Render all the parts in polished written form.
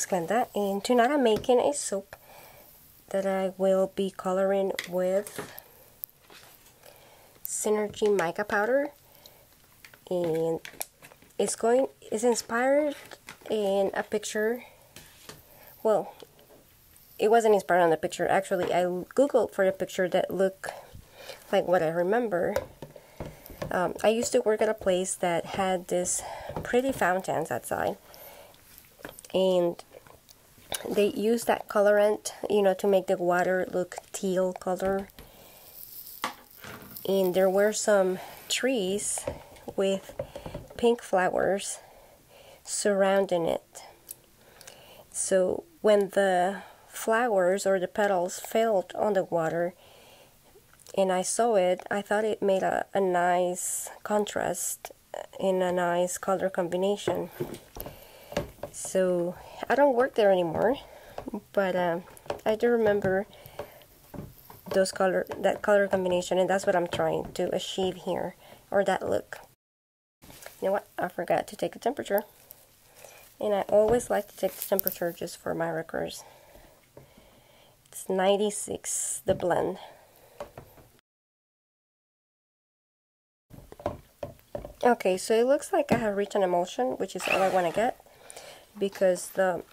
Glenda, and tonight I'm making a soap that I will be coloring with Synergy mica powder, and it's inspired in a picture. Well, it wasn't inspired on the picture. Actually, I googled for a picture that looked like what I remember. I used to work at a place that had this pretty fountains outside, and they use that colorant, to make the water look teal color. And there were some trees with pink flowers surrounding it. So when the flowers or the petals fell on the water and I saw it, I thought it made a nice contrast and a nice color combination. So I don't work there anymore, but I do remember that color combination, and that's what I'm trying to achieve here, or that look. You know what? I forgot to take the temperature, and I always like to take the temperature just for my records. It's 96, the blend. Okay, so it looks like I have reached an emulsion, which is all I want to get, because the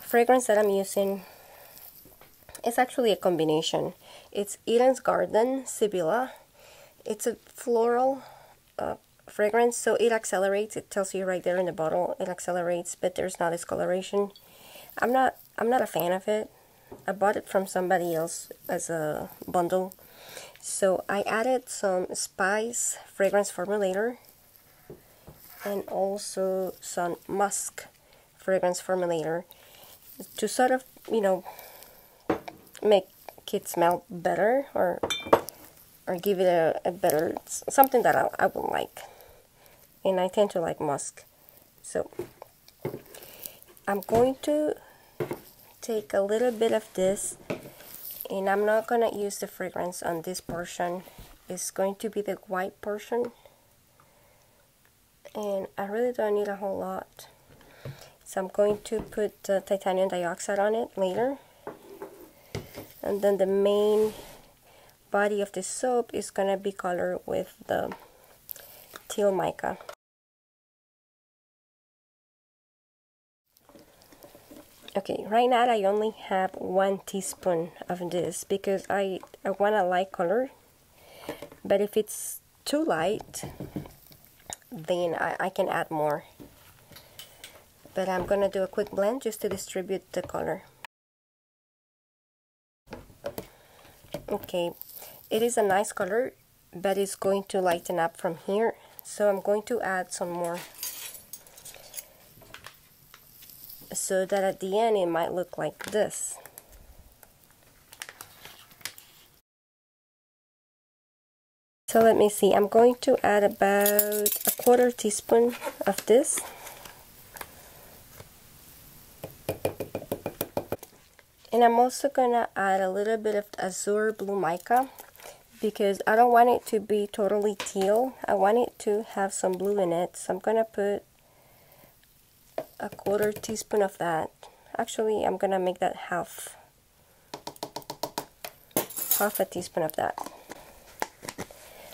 fragrance that I'm using is actually a combination. It's Eden's Garden Sibylla. It's a floral fragrance, so it accelerates. It tells you right there in the bottle it accelerates, but there's no discoloration. I'm not a fan of it. I bought it from somebody else as a bundle. So I added some spice fragrance formulator and also some musk fragrance formulator to sort of, make it smell better, or give it a better, something that I would like. And I tend to like musk. So I'm going to take a little bit of this, and I'm not going to use the fragrance on this portion. It's going to be the white portion, and I really don't need a whole lot. So I'm going to put titanium dioxide on it later. And then the main body of the soap is going to be colored with the teal mica. Okay, right now I only have 1 teaspoon of this because I want a light color. But if it's too light, then I can add more. But I'm going to do a quick blend just to distribute the color. Okay, it is a nice color, but it's going to lighten up from here. So I'm going to add some more, so that at the end it might look like this. So let me see, I'm going to add about a 1/4 teaspoon of this. And I'm also going to add a little bit of azure blue mica, because I don't want it to be totally teal. I want it to have some blue in it. So I'm going to put a 1/4 teaspoon of that. Actually, I'm going to make that half a teaspoon of that.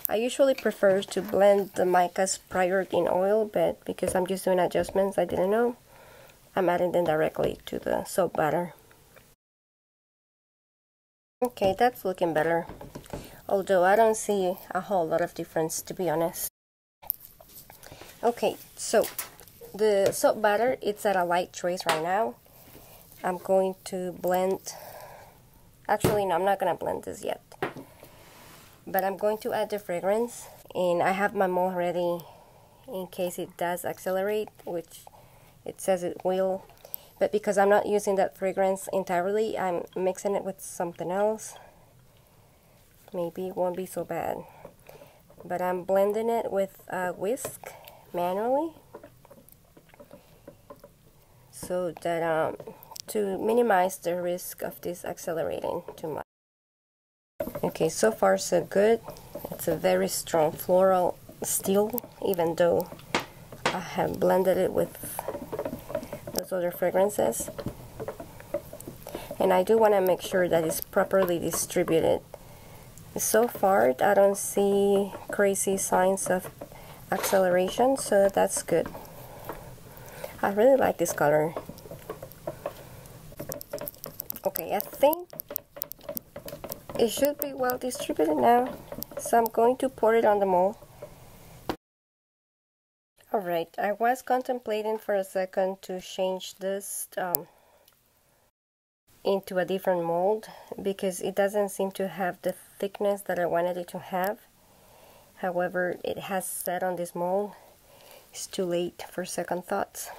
I usually prefer to blend the micas prior in oil, but because I'm just doing adjustments I didn't know, I'm adding them directly to the soap batter. Okay, that's looking better, although I don't see a whole lot of difference, to be honest. Okay, so the soap batter, it's at a light trace right now. I'm going to blend, actually no, I'm not going to blend this yet, but I'm going to add the fragrance, and I have my mold ready in case it does accelerate, which it says it will. But because I'm not using that fragrance entirely, I'm mixing it with something else. Maybe it won't be so bad. But I'm blending it with a whisk manually, so that to minimize the risk of this accelerating too much. Okay, so far so good. It's a very strong floral still, even though I have blended it with as other fragrances. And I do want to make sure that it's properly distributed. So far, I don't see crazy signs of acceleration, so that's good. I really like this color. Okay, I think it should be well distributed now. So I'm going to pour it on the mold. Alright, I was contemplating for a second to change this into a different mold because it doesn't seem to have the thickness that I wanted it to have. However, it has set on this mold. It's too late for second thoughts.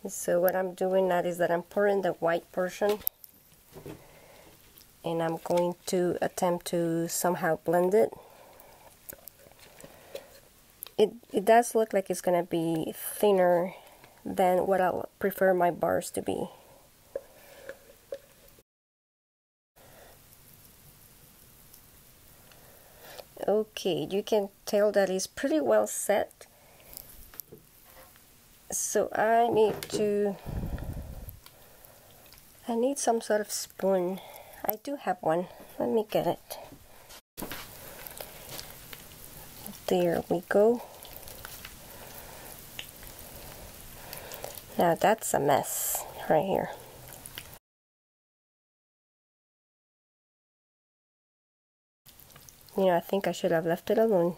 So what I'm doing now is that I'm pouring the white portion and I'm going to attempt to somehow blend it. It does look like it's gonna be thinner than what I'll prefer my bars to be. Okay, you can tell that it's pretty well set. So I need some sort of spoon. I do have one. Let me get it. There we go. Now that's a mess right here. You know, I think I should have left it alone.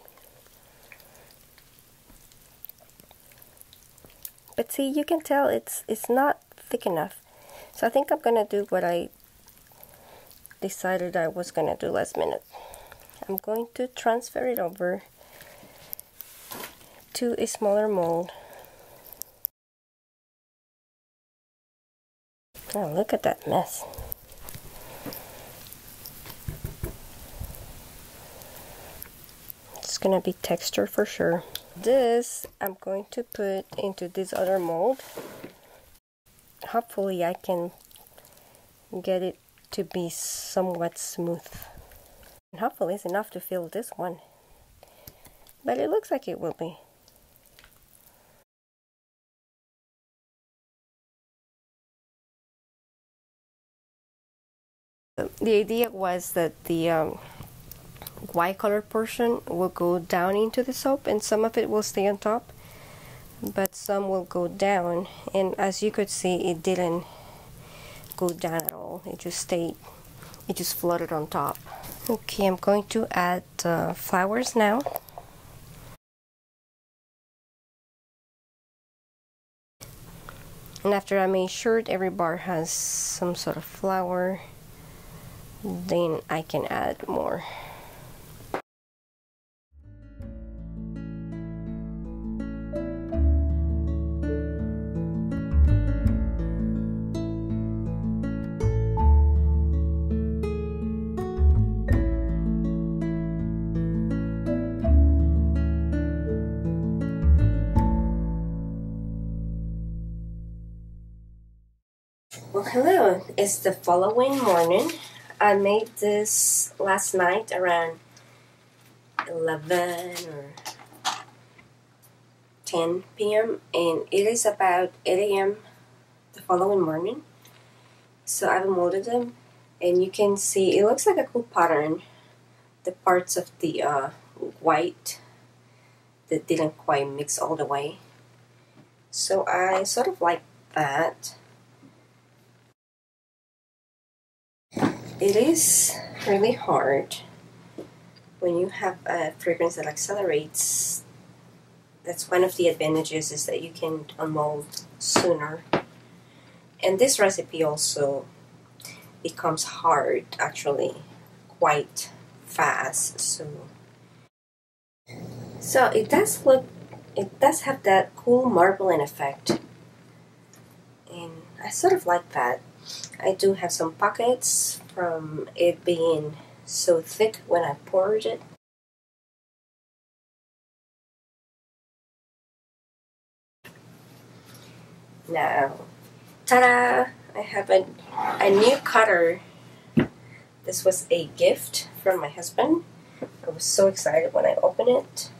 But see, you can tell it's not thick enough. So I think I'm gonna do what I decided I was gonna do last minute. I'm going to transfer it over to a smaller mold. Oh, look at that mess. It's gonna be texture for sure. This I'm going to put into this other mold. Hopefully I can get it to be somewhat smooth. And hopefully it's enough to fill this one. But it looks like it will be. The idea was that the white color portion will go down into the soap and some of it will stay on top, but some will go down, and as you could see, it didn't go down at all. It just stayed, it just floated on top. Okay, I'm going to add flowers now. And after I made sure every bar has some sort of flower, then I can add more. Well, hello, it's the following morning. I made this last night around 11 or 10 p.m. and it is about 8 a.m. the following morning. So I've molded them and you can see it looks like a cool pattern. The parts of the white that didn't quite mix all the way. So I sort of like that. It is really hard when you have a fragrance that accelerates. That's one of the advantages, is that you can unmold sooner. And this recipe also becomes hard actually quite fast. So it does look, it does have that cool marbling effect. And I sort of like that. I do have some pockets from it being so thick when I poured it. Now, ta-da! I have a new cutter. This was a gift from my husband. I was so excited when I opened it.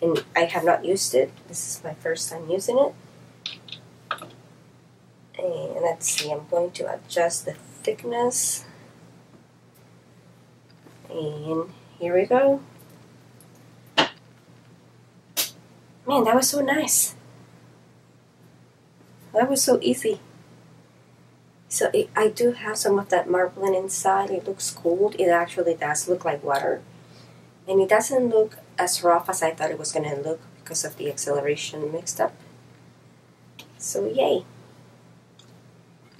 And I have not used it. This is my first time using it. let's see, I'm going to adjust the thickness. And here we go. Man, that was so nice. That was so easy. So I do have some of that marbling inside. It looks cold. It actually does look like water. And it doesn't look as rough as I thought it was going to look because of the acceleration mixed up. So yay.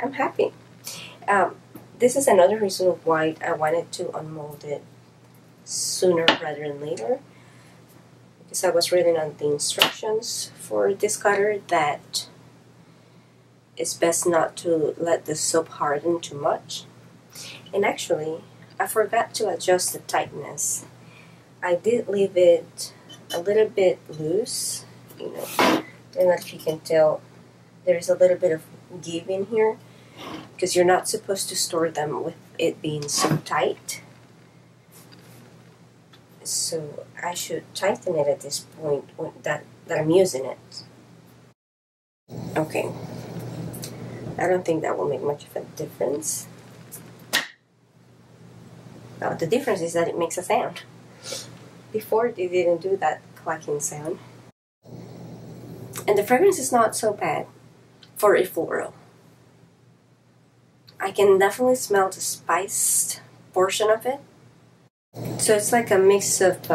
I'm happy. This is another reason why I wanted to unmold it sooner rather than later. Because I was reading on the instructions for this cutter that it's best not to let the soap harden too much. And actually, I forgot to adjust the tightness. I did leave it a little bit loose, you know. I don't know if you can tell, there's a little bit of give in here because you're not supposed to store them with it being so tight. So I should tighten it at this point that I'm using it. Okay. I don't think that will make much of a difference. Now, the difference is that it makes a sound. Before, it didn't do that clacking sound. And the fragrance is not so bad for a floral. I can definitely smell the spiced portion of it. So it's like a mix of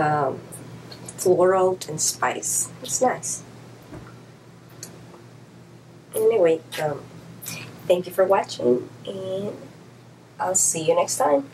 floral and spice. It's nice. Anyway, thank you for watching, and I'll see you next time.